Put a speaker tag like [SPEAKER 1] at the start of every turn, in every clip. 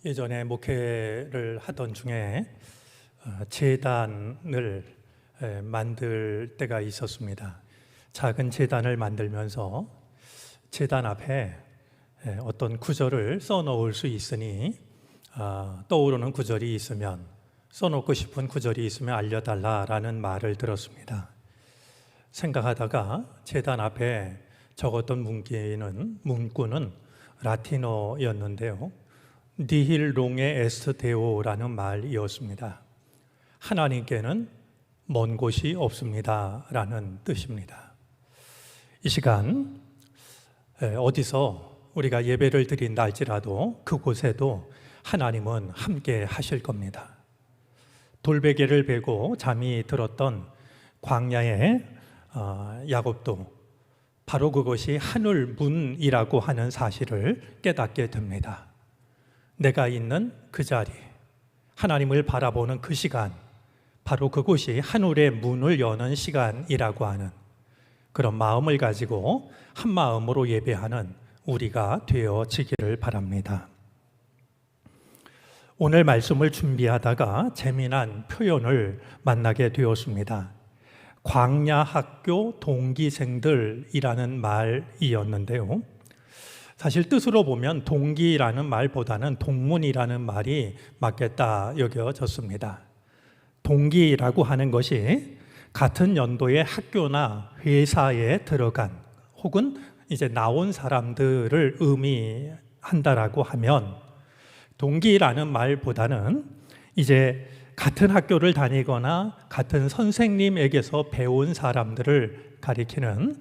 [SPEAKER 1] 예전에 목회를 하던 중에 제단을 만들 때가 있었습니다. 작은 제단을 만들면서 제단 앞에 어떤 구절을 써놓을 수 있으니 떠오르는 구절이 있으면, 써놓고 싶은 구절이 있으면 알려달라라는 말을 들었습니다. 생각하다가 제단 앞에 적었던 문구는 라틴어였는데요, 니힐 롱에 에스트 데오라는 말이었습니다. 하나님께는 먼 곳이 없습니다 라는 뜻입니다. 이 시간 어디서 우리가 예배를 드린다 할지라도 그곳에도 하나님은 함께 하실 겁니다. 돌베개를 베고 잠이 들었던 광야의 야곱도 바로 그것이 하늘 문이라고 하는 사실을 깨닫게 됩니다. 내가 있는 그 자리, 하나님을 바라보는 그 시간, 바로 그곳이 하늘의 문을 여는 시간이라고 하는 그런 마음을 가지고 한 마음으로 예배하는 우리가 되어지기를 바랍니다. 오늘 말씀을 준비하다가 재미난 표현을 만나게 되었습니다. 광야학교 동기생들이라는 말이었는데요, 사실 뜻으로 보면 동기라는 말보다는 동문이라는 말이 맞겠다 여겨졌습니다. 동기라고 하는 것이 같은 연도의 학교나 회사에 들어간 혹은 이제 나온 사람들을 의미한다라고 하면, 동기라는 말보다는 이제 같은 학교를 다니거나 같은 선생님에게서 배운 사람들을 가리키는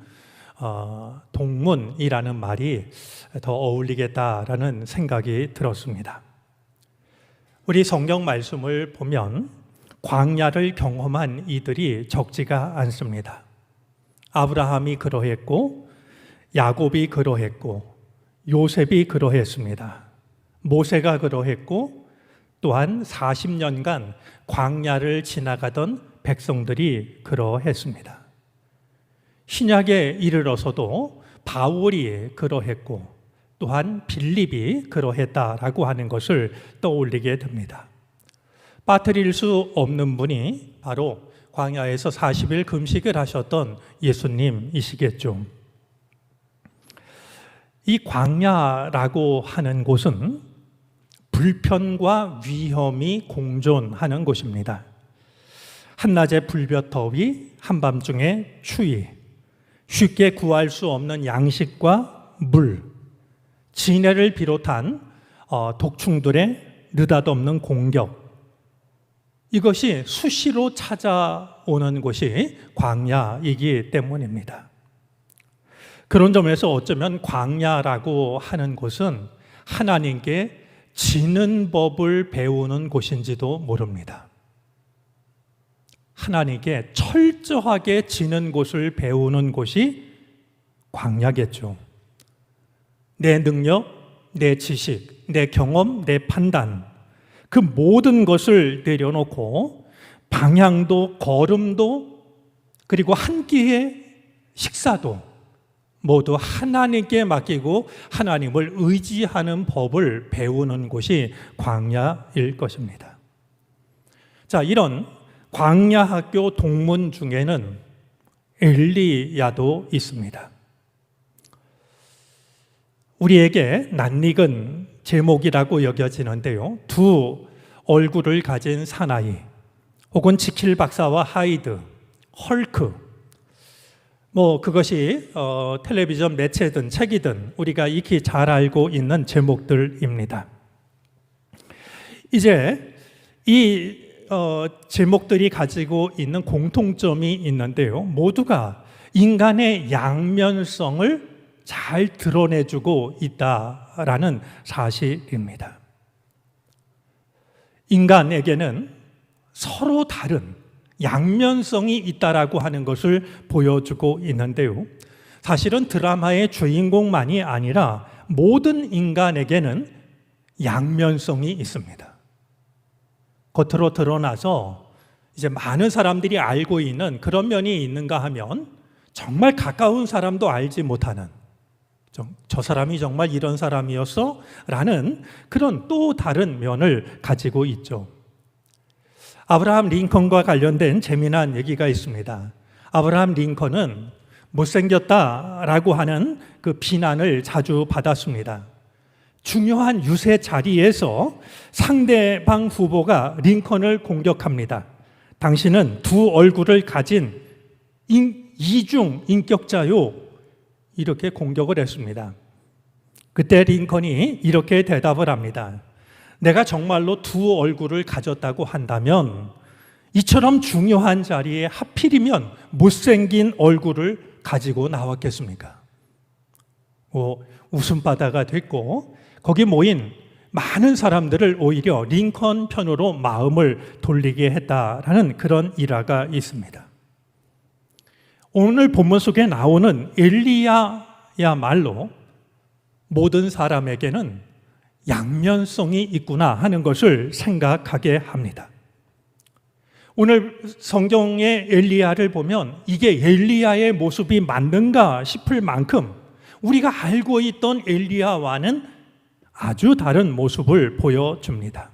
[SPEAKER 1] 동문이라는 말이 더 어울리겠다라는 생각이 들었습니다. 우리 성경 말씀을 보면 광야를 경험한 이들이 적지가 않습니다. 아브라함이 그러했고, 야곱이 그러했고, 요셉이 그러했습니다. 모세가 그러했고, 또한 40년간 광야를 지나가던 백성들이 그러했습니다. 신약에 이르러서도 바울이 그러했고, 또한 빌립이 그러했다라고 하는 것을 떠올리게 됩니다. 빠뜨릴 수 없는 분이 바로 광야에서 40일 금식을 하셨던 예수님이시겠죠. 이 광야라고 하는 곳은 불편과 위험이 공존하는 곳입니다. 한낮에 불볕 더위, 한밤중에 추위, 쉽게 구할 수 없는 양식과 물, 진해를 비롯한 독충들의 느닷없는 공격, 이것이 수시로 찾아오는 곳이 광야이기 때문입니다. 그런 점에서 어쩌면 광야라고 하는 곳은 하나님께 지는 법을 배우는 곳인지도 모릅니다. 하나님께 철저하게 지는 곳을 배우는 곳이 광야겠죠. 내 능력, 내 지식, 내 경험, 내 판단, 그 모든 것을 내려놓고 방향도 걸음도 그리고 한 끼의 식사도 모두 하나님께 맡기고 하나님을 의지하는 법을 배우는 곳이 광야일 것입니다. 자, 이런 광야학교 동문 중에는 엘리야도 있습니다. 우리에게 낯익은 제목이라고 여겨지는데요, 두 얼굴을 가진 사나이, 혹은 지킬 박사와 하이드, 헐크, 그것이 텔레비전 매체든 책이든 우리가 익히 잘 알고 있는 제목들입니다. 이제 이 제목들이 가지고 있는 공통점이 있는데요, 모두가 인간의 양면성을 잘 드러내주고 있다라는 사실입니다. 인간에게는 서로 다른 양면성이 있다라고 하는 것을 보여주고 있는데요, 사실은 드라마의 주인공만이 아니라 모든 인간에게는 양면성이 있습니다. 겉으로 드러나서 이제 많은 사람들이 알고 있는 그런 면이 있는가 하면 정말 가까운 사람도 알지 못하는, 저 사람이 정말 이런 사람이었어? 라는 그런 또 다른 면을 가지고 있죠. 아브라함 링컨과 관련된 재미난 얘기가 있습니다. 아브라함 링컨은 못생겼다라고 하는 그 비난을 자주 받았습니다. 중요한 유세 자리에서 상대방 후보가 링컨을 공격합니다. 당신은 두 얼굴을 가진 이중 인격자요. 이렇게 공격을 했습니다. 그때 링컨이 이렇게 대답을 합니다. 내가 정말로 두 얼굴을 가졌다고 한다면 이처럼 중요한 자리에 하필이면 못생긴 얼굴을 가지고 나왔겠습니까? 웃음바다가 됐고 거기 모인 많은 사람들을 오히려 링컨 편으로 마음을 돌리게 했다라는 그런 일화가 있습니다. 오늘 본문 속에 나오는 엘리야야말로 모든 사람에게는 양면성이 있구나 하는 것을 생각하게 합니다. 오늘 성경의 엘리야를 보면 이게 엘리야의 모습이 맞는가 싶을 만큼 우리가 알고 있던 엘리야와는 아주 다른 모습을 보여줍니다.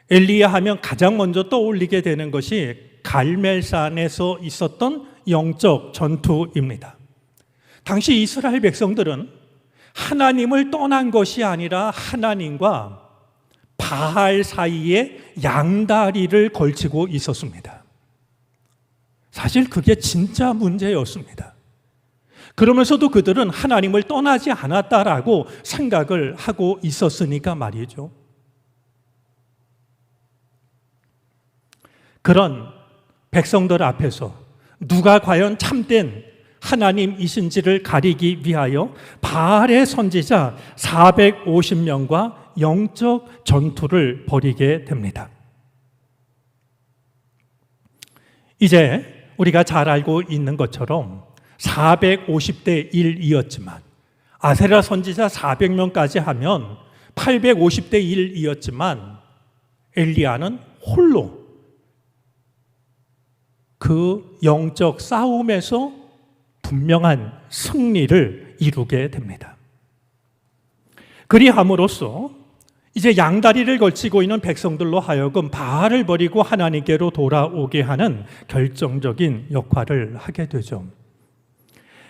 [SPEAKER 1] 엘리야 하면 가장 먼저 떠올리게 되는 것이 갈멜산에서 있었던 영적 전투입니다. 당시 이스라엘 백성들은 하나님을 떠난 것이 아니라 하나님과 바알 사이에 양다리를 걸치고 있었습니다. 사실 그게 진짜 문제였습니다. 그러면서도 그들은 하나님을 떠나지 않았다라고 생각을 하고 있었으니까 말이죠. 그런 백성들 앞에서 누가 과연 참된 하나님이신지를 가리기 위하여 바알의 선지자 450명과 영적 전투를 벌이게 됩니다. 이제 우리가 잘 알고 있는 것처럼 450대 1이었지만 아세라 선지자 400명까지 하면 850대 1이었지만 엘리야는 홀로 그 영적 싸움에서 분명한 승리를 이루게 됩니다. 그리함으로써 이제 양다리를 걸치고 있는 백성들로 하여금 바알을 버리고 하나님께로 돌아오게 하는 결정적인 역할을 하게 되죠.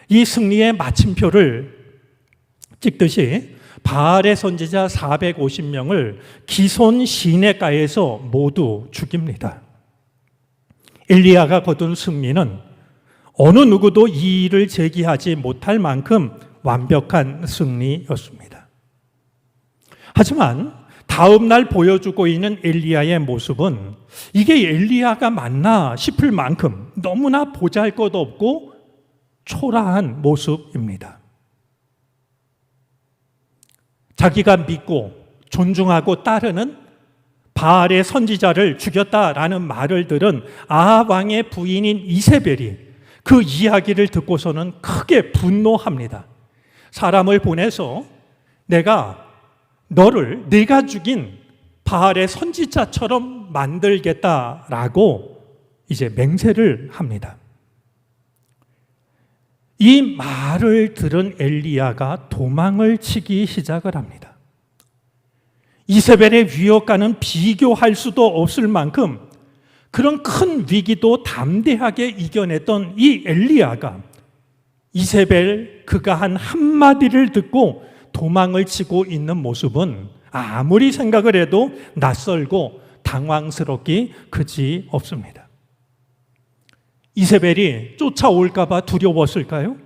[SPEAKER 1] 이 승리의 마침표를 찍듯이 바알의 선지자 450명을 기손 시내가에서 모두 죽입니다. 엘리야가 거둔 승리는 어느 누구도 이의를 제기하지 못할 만큼 완벽한 승리였습니다. 하지만 다음 날 보여주고 있는 엘리야의 모습은 이게 엘리야가 맞나 싶을 만큼 너무나 보잘것없고 초라한 모습입니다. 자기가 믿고 존중하고 따르는 바알의 선지자를 죽였다라는 말을 들은 아합 왕의 부인인 이세벨이 그 이야기를 듣고서는 크게 분노합니다. 사람을 보내서 내가 죽인 바알의 선지자처럼 만들겠다라고 이제 맹세를 합니다. 이 말을 들은 엘리야가 도망을 치기 시작을 합니다. 이세벨의 위협과는 비교할 수도 없을 만큼 그런 큰 위기도 담대하게 이겨냈던 이 엘리야가 이세벨 그가 한 한마디를 듣고 도망을 치고 있는 모습은 아무리 생각을 해도 낯설고 당황스럽기 그지 없습니다. 이세벨이 쫓아올까 봐 두려웠을까요?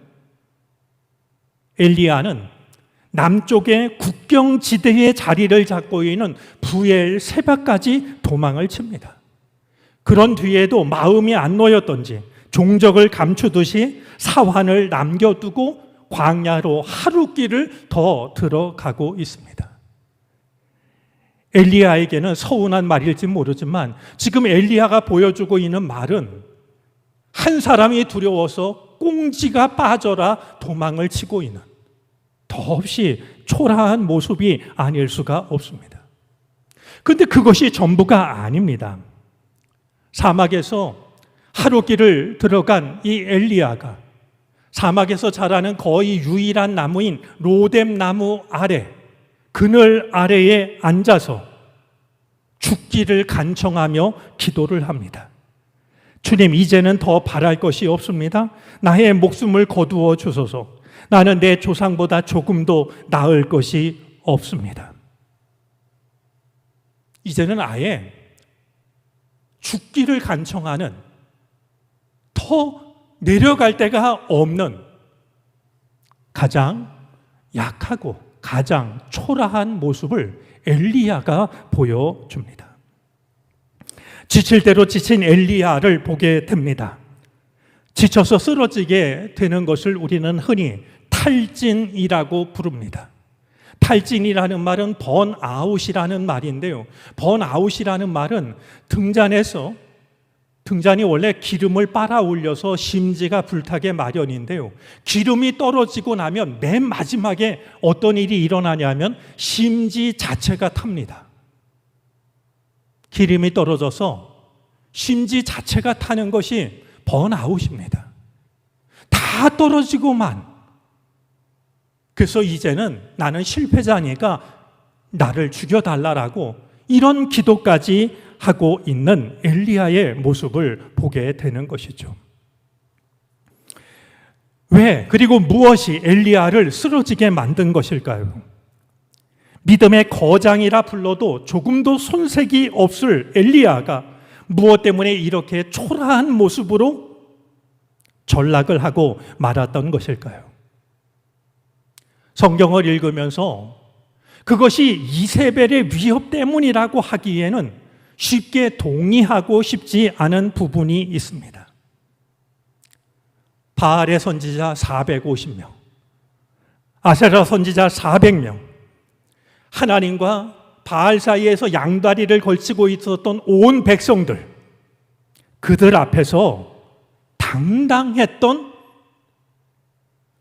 [SPEAKER 1] 엘리야는 남쪽의 국경지대의 자리를 잡고 있는 부엘세바까지 도망을 칩니다. 그런 뒤에도 마음이 안 놓였던지 종적을 감추듯이 사환을 남겨두고 광야로 하루길을 더 들어가고 있습니다. 엘리야에게는 서운한 말일지 모르지만 지금 엘리야가 보여주고 있는 말은 한 사람이 두려워서 꽁지가 빠져라 도망을 치고 있는 더없이 초라한 모습이 아닐 수가 없습니다. 그런데 그것이 전부가 아닙니다. 사막에서 하루길을 들어간 이 엘리야가 사막에서 자라는 거의 유일한 나무인 로뎀 나무 아래, 그늘 아래에 앉아서 죽기를 간청하며 기도를 합니다. 주님, 이제는 더 바랄 것이 없습니다. 나의 목숨을 거두어 주소서. 나는 내 조상보다 조금도 나을 것이 없습니다. 이제는 아예 죽기를 간청하는, 더 내려갈 데가 없는 가장 약하고 가장 초라한 모습을 엘리야가 보여줍니다. 지칠 대로 지친 엘리야를 보게 됩니다. 지쳐서 쓰러지게 되는 것을 우리는 흔히 탈진이라고 부릅니다. 탈진이라는 말은 번아웃이라는 말인데요. 번아웃이라는 말은 등잔이 원래 기름을 빨아 올려서 심지가 불타게 마련인데요. 기름이 떨어지고 나면 맨 마지막에 어떤 일이 일어나냐면 심지 자체가 탑니다. 기름이 떨어져서 심지 자체가 타는 것이 번아웃입니다. 다 떨어지고만. 그래서 이제는 나는 실패자니까 나를 죽여달라고 이런 기도까지 하고 있는 엘리야의 모습을 보게 되는 것이죠. 왜, 그리고 무엇이 엘리야를 쓰러지게 만든 것일까요? 믿음의 거장이라 불러도 조금도 손색이 없을 엘리야가 무엇 때문에 이렇게 초라한 모습으로 전락을 하고 말았던 것일까요? 성경을 읽으면서 그것이 이세벨의 위협 때문이라고 하기에는 쉽게 동의하고 싶지 않은 부분이 있습니다. 바알의 선지자 450명, 아세라 선지자 400명, 하나님과 바알 사이에서 양다리를 걸치고 있었던 온 백성들, 그들 앞에서 당당했던,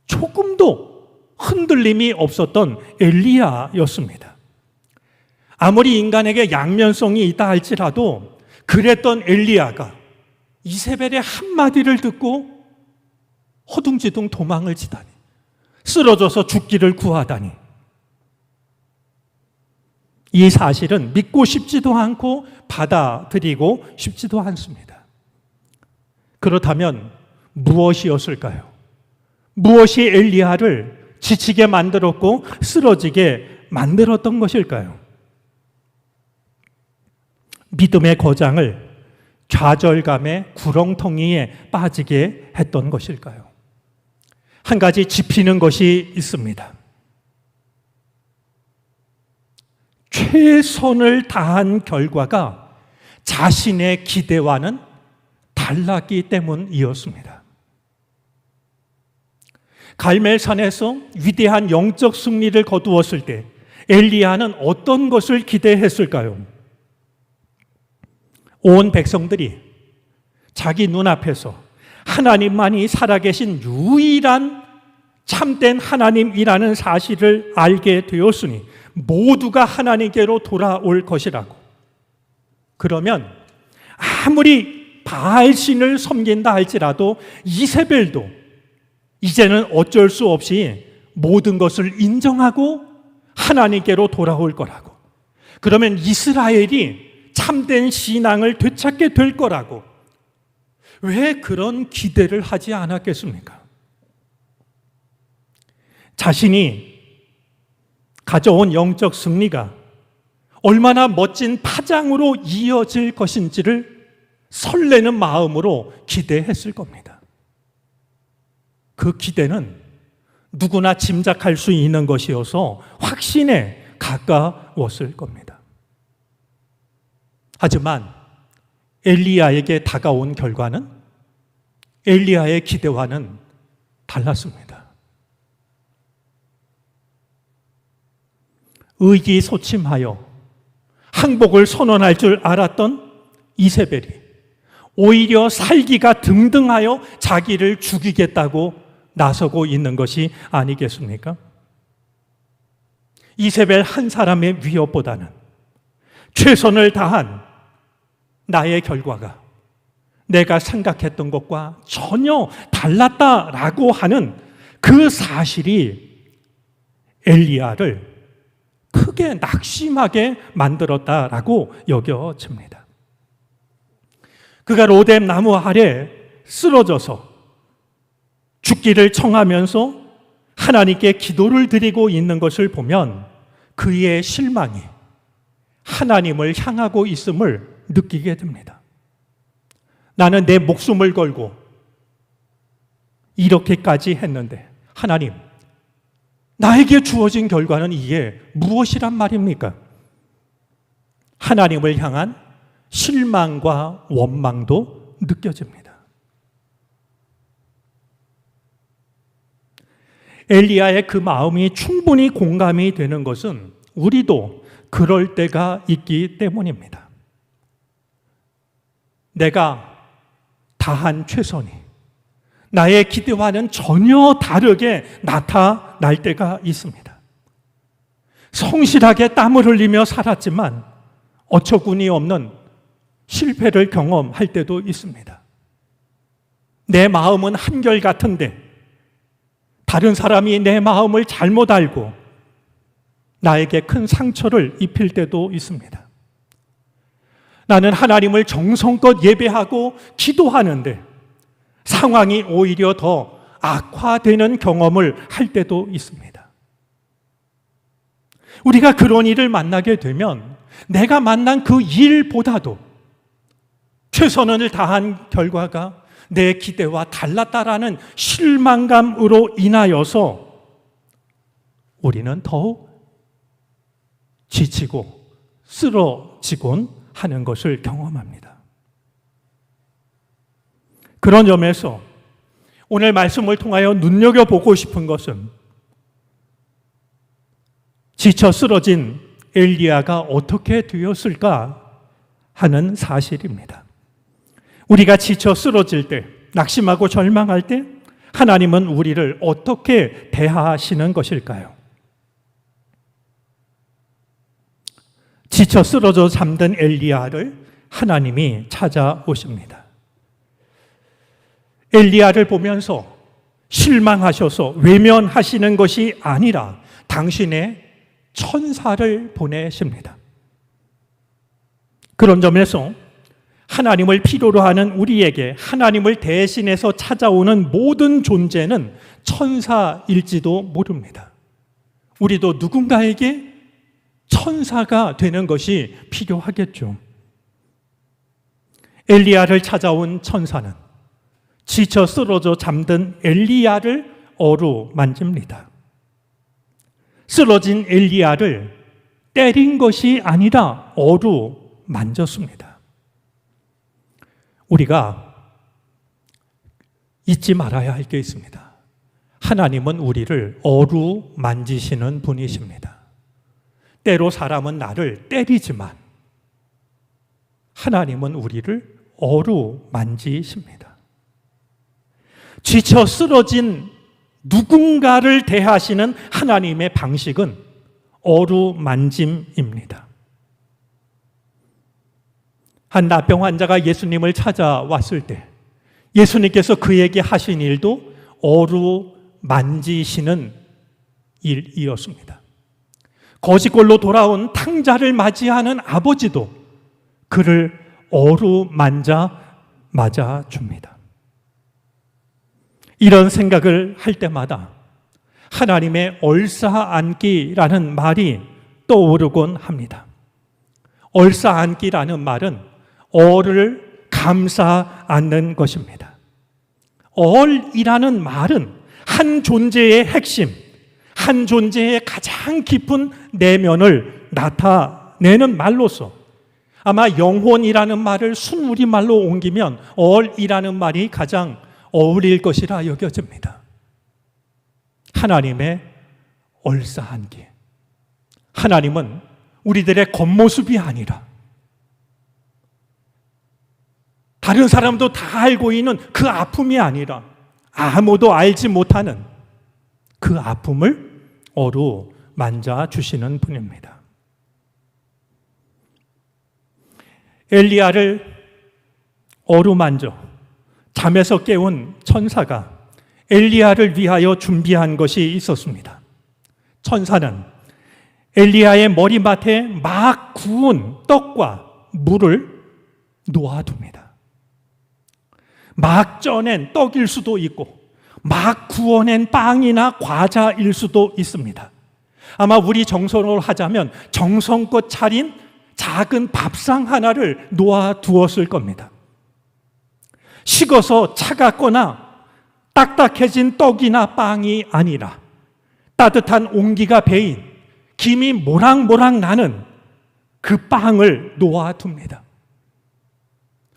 [SPEAKER 1] 조금도 흔들림이 없었던 엘리야였습니다. 아무리 인간에게 양면성이 있다 할지라도 그랬던 엘리야가 이세벨의 한마디를 듣고 허둥지둥 도망을 치다니, 쓰러져서 죽기를 구하다니, 이 사실은 믿고 싶지도 않고 받아들이고 싶지도 않습니다. 그렇다면 무엇이었을까요? 무엇이 엘리야를 지치게 만들었고 쓰러지게 만들었던 것일까요? 믿음의 거장을 좌절감의 구렁텅이에 빠지게 했던 것일까요? 한 가지 짚히는 것이 있습니다. 최선을 다한 결과가 자신의 기대와는 달랐기 때문이었습니다. 갈멜산에서 위대한 영적 승리를 거두었을 때 엘리야는 어떤 것을 기대했을까요? 온 백성들이 자기 눈앞에서 하나님만이 살아계신 유일한 참된 하나님이라는 사실을 알게 되었으니 모두가 하나님께로 돌아올 것이라고. 그러면 아무리 바알신을 섬긴다 할지라도 이세벨도 이제는 어쩔 수 없이 모든 것을 인정하고 하나님께로 돌아올 거라고. 그러면 이스라엘이 참된 신앙을 되찾게 될 거라고. 왜 그런 기대를 하지 않았겠습니까? 자신이 가져온 영적 승리가 얼마나 멋진 파장으로 이어질 것인지를 설레는 마음으로 기대했을 겁니다. 그 기대는 누구나 짐작할 수 있는 것이어서 확신에 가까웠을 겁니다. 하지만 엘리야에게 다가온 결과는 엘리야의 기대와는 달랐습니다. 의기소침하여 항복을 선언할 줄 알았던 이세벨이 오히려 살기가 등등하여 자기를 죽이겠다고 나서고 있는 것이 아니겠습니까? 이세벨 한 사람의 위협보다는 최선을 다한 나의 결과가, 내가 생각했던 것과 전혀 달랐다라고 하는 그 사실이 엘리야를 크게 낙심하게 만들었다라고 여겨집니다. 그가 로뎀 나무 아래 쓰러져서 죽기를 청하면서 하나님께 기도를 드리고 있는 것을 보면 그의 실망이 하나님을 향하고 있음을 느끼게 됩니다. 나는 내 목숨을 걸고 이렇게까지 했는데 하나님, 나에게 주어진 결과는 이게 무엇이란 말입니까? 하나님을 향한 실망과 원망도 느껴집니다. 엘리야의 그 마음이 충분히 공감이 되는 것은 우리도 그럴 때가 있기 때문입니다. 내가 다한 최선이 나의 기대와는 전혀 다르게 나타날 때가 있습니다. 성실하게 땀을 흘리며 살았지만 어처구니 없는 실패를 경험할 때도 있습니다. 내 마음은 한결같은데 다른 사람이 내 마음을 잘못 알고 나에게 큰 상처를 입힐 때도 있습니다. 나는 하나님을 정성껏 예배하고 기도하는데 상황이 오히려 더 악화되는 경험을 할 때도 있습니다. 우리가 그런 일을 만나게 되면 내가 만난 그 일보다도 최선을 다한 결과가 내 기대와 달랐다라는 실망감으로 인하여서 우리는 더욱 지치고 쓰러지곤 하는 것을 경험합니다. 그런 점에서 오늘 말씀을 통하여 눈여겨보고 싶은 것은 지쳐 쓰러진 엘리야가 어떻게 되었을까 하는 사실입니다. 우리가 지쳐 쓰러질 때, 낙심하고 절망할 때 하나님은 우리를 어떻게 대하시는 것일까요? 지쳐 쓰러져 잠든 엘리야를 하나님이 찾아오십니다. 엘리야를 보면서 실망하셔서 외면하시는 것이 아니라 당신의 천사를 보내십니다. 그런 점에서 하나님을 필요로 하는 우리에게 하나님을 대신해서 찾아오는 모든 존재는 천사일지도 모릅니다. 우리도 누군가에게 천사가 되는 것이 필요하겠죠. 엘리야를 찾아온 천사는 지쳐 쓰러져 잠든 엘리야를 어루만집니다. 쓰러진 엘리야를 때린 것이 아니라 어루만졌습니다. 우리가 잊지 말아야 할 게 있습니다. 하나님은 우리를 어루만지시는 분이십니다. 때로 사람은 나를 때리지만 하나님은 우리를 어루만지십니다. 지쳐 쓰러진 누군가를 대하시는 하나님의 방식은 어루만짐입니다. 한 나병 환자가 예수님을 찾아왔을 때 예수님께서 그에게 하신 일도 어루만지시는 일이었습니다. 거지꼴로 돌아온 탕자를 맞이하는 아버지도 그를 어루만져 맞아줍니다. 이런 생각을 할 때마다 하나님의 얼싸안기라는 말이 떠오르곤 합니다. 얼싸안기라는 말은 얼을 감싸 안는 것입니다. 얼이라는 말은 한 존재의 핵심, 한 존재의 가장 깊은 내면을 나타내는 말로서 아마 영혼이라는 말을 순우리말로 옮기면 얼이라는 말이 가장 어울릴 것이라 여겨집니다. 하나님의 얼싸안기. 하나님은 우리들의 겉모습이 아니라 다른 사람도 다 알고 있는 그 아픔이 아니라 아무도 알지 못하는 그 아픔을 어루만져 주시는 분입니다. 엘리야를 어루만져 잠에서 깨운 천사가 엘리야를 위하여 준비한 것이 있었습니다. 천사는 엘리야의 머리맡에 막 구운 떡과 물을 놓아둡니다. 막 쪄낸 떡일 수도 있고 막 구워낸 빵이나 과자일 수도 있습니다. 아마 우리 정서로 하자면 정성껏 차린 작은 밥상 하나를 놓아두었을 겁니다. 식어서 차갑거나 딱딱해진 떡이나 빵이 아니라 따뜻한 온기가 배인 김이 모락모락 나는 그 빵을 놓아둡니다.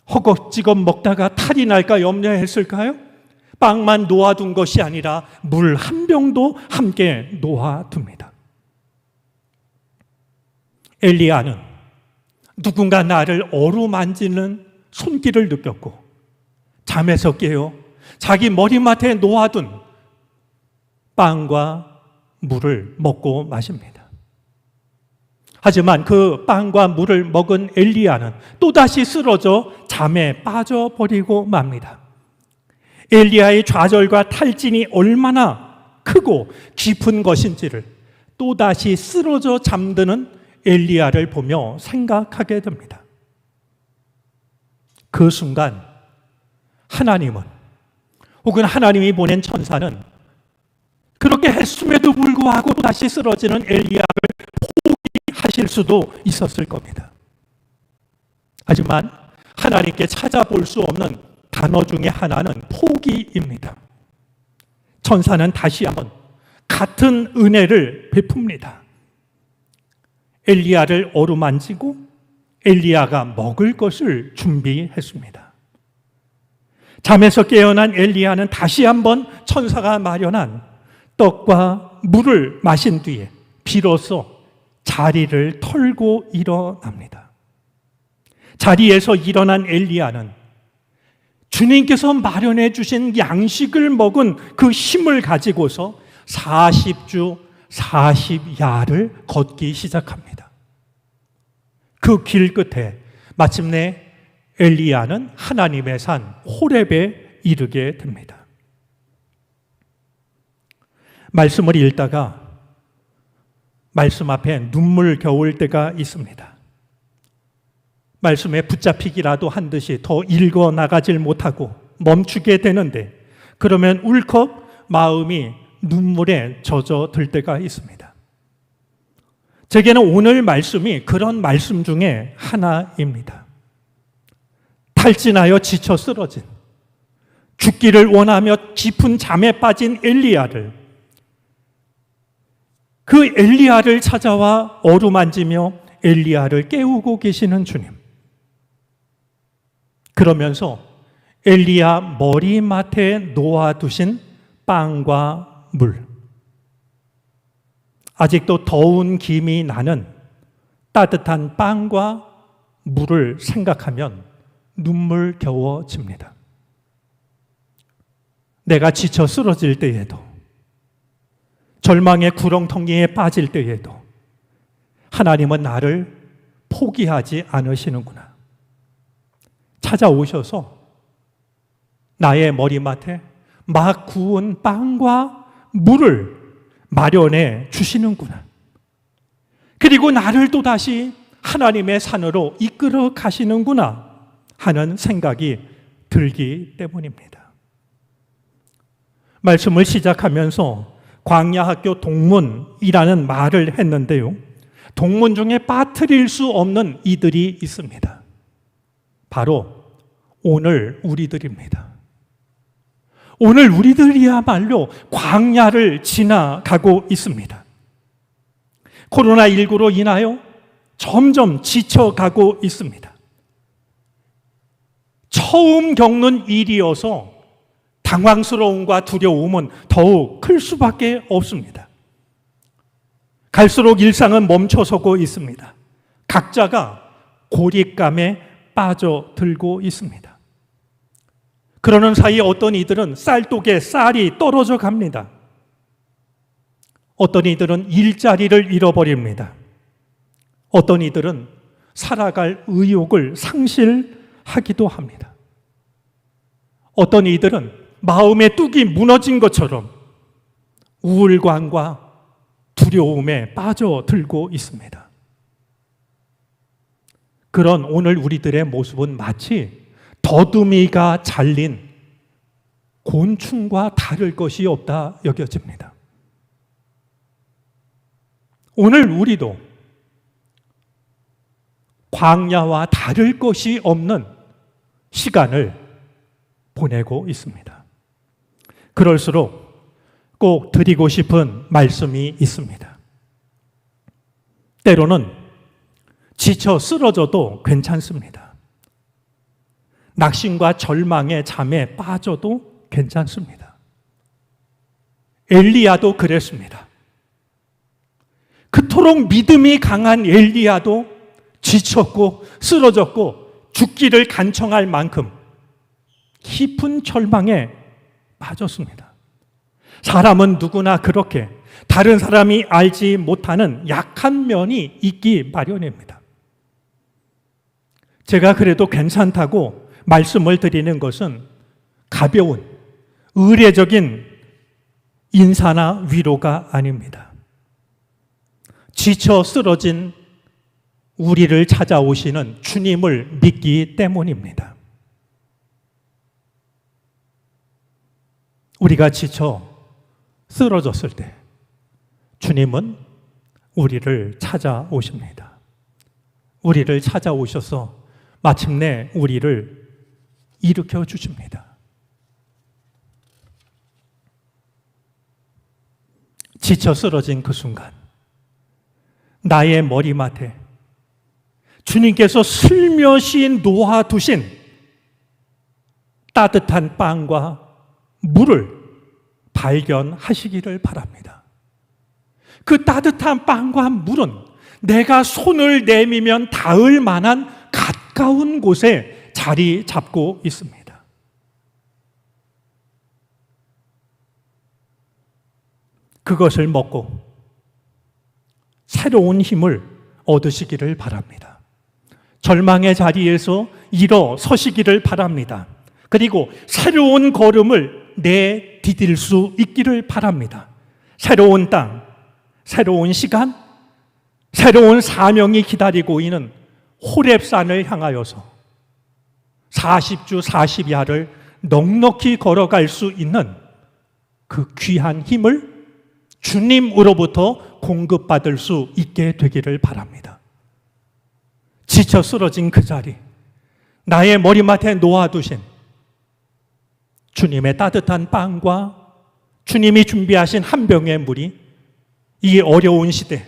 [SPEAKER 1] 허겁지겁 먹다가 탈이 날까 염려했을까요? 빵만 놓아둔 것이 아니라 물 한 병도 함께 놓아둡니다. 엘리야는 누군가 나를 어루만지는 손길을 느꼈고 잠에서 깨어 자기 머리맡에 놓아둔 빵과 물을 먹고 마십니다. 하지만 그 빵과 물을 먹은 엘리야는 또다시 쓰러져 잠에 빠져버리고 맙니다. 엘리야의 좌절과 탈진이 얼마나 크고 깊은 것인지를 또다시 쓰러져 잠드는 엘리야를 보며 생각하게 됩니다. 그 순간 하나님은 혹은 하나님이 보낸 천사는 그렇게 했음에도 불구하고 다시 쓰러지는 엘리야를 포기하실 수도 있었을 겁니다. 하지만 하나님께 찾아볼 수 없는 단어 중에 하나는 포기입니다. 천사는 다시 한번 같은 은혜를 베풉니다. 엘리야를 어루만지고 엘리야가 먹을 것을 준비했습니다. 잠에서 깨어난 엘리야는 다시 한번 천사가 마련한 떡과 물을 마신 뒤에 비로소 자리를 털고 일어납니다. 자리에서 일어난 엘리야는 주님께서 마련해 주신 양식을 먹은 그 힘을 가지고서 40주 40야를 걷기 시작합니다. 그 길 끝에 마침내 엘리야는 하나님의 산 호렙에 이르게 됩니다. 말씀을 읽다가 말씀 앞에 눈물 겨울 때가 있습니다. 말씀에 붙잡히기라도 한 듯이 더 읽어 나가질 못하고 멈추게 되는데 그러면 울컥 마음이 눈물에 젖어들 때가 있습니다. 제게는 오늘 말씀이 그런 말씀 중에 하나입니다. 탈진하여 지쳐 쓰러진, 죽기를 원하며 깊은 잠에 빠진 엘리야를, 그 엘리야를 찾아와 어루만지며 엘리야를 깨우고 계시는 주님. 그러면서 엘리야 머리맡에 놓아두신 빵과 물, 아직도 더운 김이 나는 따뜻한 빵과 물을 생각하면 눈물 겨워집니다. 내가 지쳐 쓰러질 때에도, 절망의 구렁텅이에 빠질 때에도 하나님은 나를 포기하지 않으시는구나. 찾아오셔서 나의 머리맡에 막 구운 빵과 물을 마련해 주시는구나. 그리고 나를 또다시 하나님의 산으로 이끌어 가시는구나 하는 생각이 들기 때문입니다. 말씀을 시작하면서 광야학교 동문이라는 말을 했는데요, 동문 중에 빠뜨릴 수 없는 이들이 있습니다. 바로 오늘 우리들입니다. 오늘 우리들이야말로 광야를 지나가고 있습니다. 코로나19로 인하여 점점 지쳐가고 있습니다. 처음 겪는 일이어서 당황스러움과 두려움은 더욱 클 수밖에 없습니다. 갈수록 일상은 멈춰서고 있습니다. 각자가 고립감에 빠져들고 있습니다. 그러는 사이 어떤 이들은 쌀독에 쌀이 떨어져 갑니다. 어떤 이들은 일자리를 잃어버립니다. 어떤 이들은 살아갈 의욕을 상실하기도 합니다. 어떤 이들은 마음의 뚝이 무너진 것처럼 우울감과 두려움에 빠져들고 있습니다. 그런 오늘 우리들의 모습은 마치 더듬이가 잘린 곤충과 다를 것이 없다 여겨집니다. 오늘 우리도 광야와 다를 것이 없는 시간을 보내고 있습니다. 그럴수록 꼭 드리고 싶은 말씀이 있습니다. 때로는 지쳐 쓰러져도 괜찮습니다. 낙심과 절망의 잠에 빠져도 괜찮습니다. 엘리야도 그랬습니다. 그토록 믿음이 강한 엘리야도 지쳤고 쓰러졌고 죽기를 간청할 만큼 깊은 절망에 빠졌습니다. 사람은 누구나 그렇게 다른 사람이 알지 못하는 약한 면이 있기 마련입니다. 제가 그래도 괜찮다고 말씀을 드리는 것은 가벼운 의례적인 인사나 위로가 아닙니다. 지쳐 쓰러진 우리를 찾아오시는 주님을 믿기 때문입니다. 우리가 지쳐 쓰러졌을 때 주님은 우리를 찾아오십니다. 우리를 찾아오셔서 마침내 우리를 일으켜 주십니다. 지쳐 쓰러진 그 순간 나의 머리맡에 주님께서 슬며시 놓아두신 따뜻한 빵과 물을 발견하시기를 바랍니다. 그 따뜻한 빵과 물은 내가 손을 내미면 닿을 만한 가까운 곳에 자리 잡고 있습니다. 그것을 먹고 새로운 힘을 얻으시기를 바랍니다. 절망의 자리에서 일어서시기를 바랍니다. 그리고 새로운 걸음을 내디딜 수 있기를 바랍니다. 새로운 땅, 새로운 시간, 새로운 사명이 기다리고 있는 호렙산을 향하여서 40주 40야를 넉넉히 걸어갈 수 있는 그 귀한 힘을 주님으로부터 공급받을 수 있게 되기를 바랍니다. 지쳐 쓰러진 그 자리, 나의 머리맡에 놓아두신 주님의 따뜻한 빵과 주님이 준비하신 한 병의 물이 이 어려운 시대,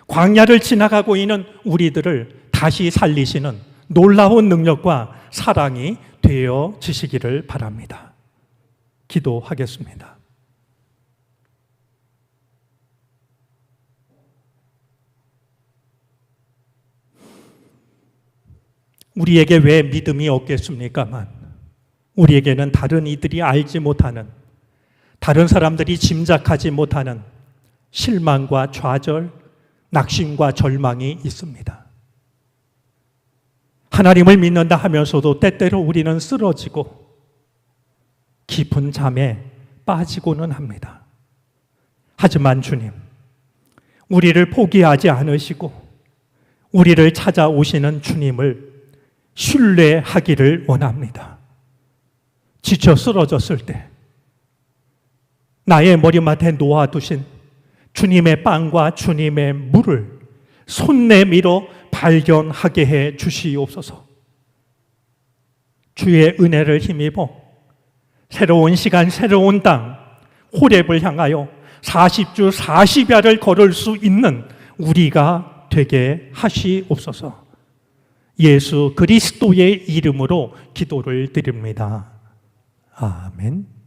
[SPEAKER 1] 광야를 지나가고 있는 우리들을 다시 살리시는 놀라운 능력과 사랑이 되어지시기를 바랍니다. 기도하겠습니다. 우리에게 왜 믿음이 없겠습니까만 우리에게는 다른 이들이 알지 못하는, 다른 사람들이 짐작하지 못하는 실망과 좌절, 낙심과 절망이 있습니다. 하나님을 믿는다 하면서도 때때로 우리는 쓰러지고 깊은 잠에 빠지고는 합니다. 하지만 주님, 우리를 포기하지 않으시고 우리를 찾아오시는 주님을 신뢰하기를 원합니다. 지쳐 쓰러졌을 때 나의 머리맡에 놓아두신 주님의 빵과 주님의 물을 손내밀어 발견하게 해 주시옵소서. 주의 은혜를 힘입어 새로운 시간, 새로운 땅, 호렙을 향하여 40주 40야를 걸을 수 있는 우리가 되게 하시옵소서. 예수 그리스도의 이름으로 기도를 드립니다. 아멘.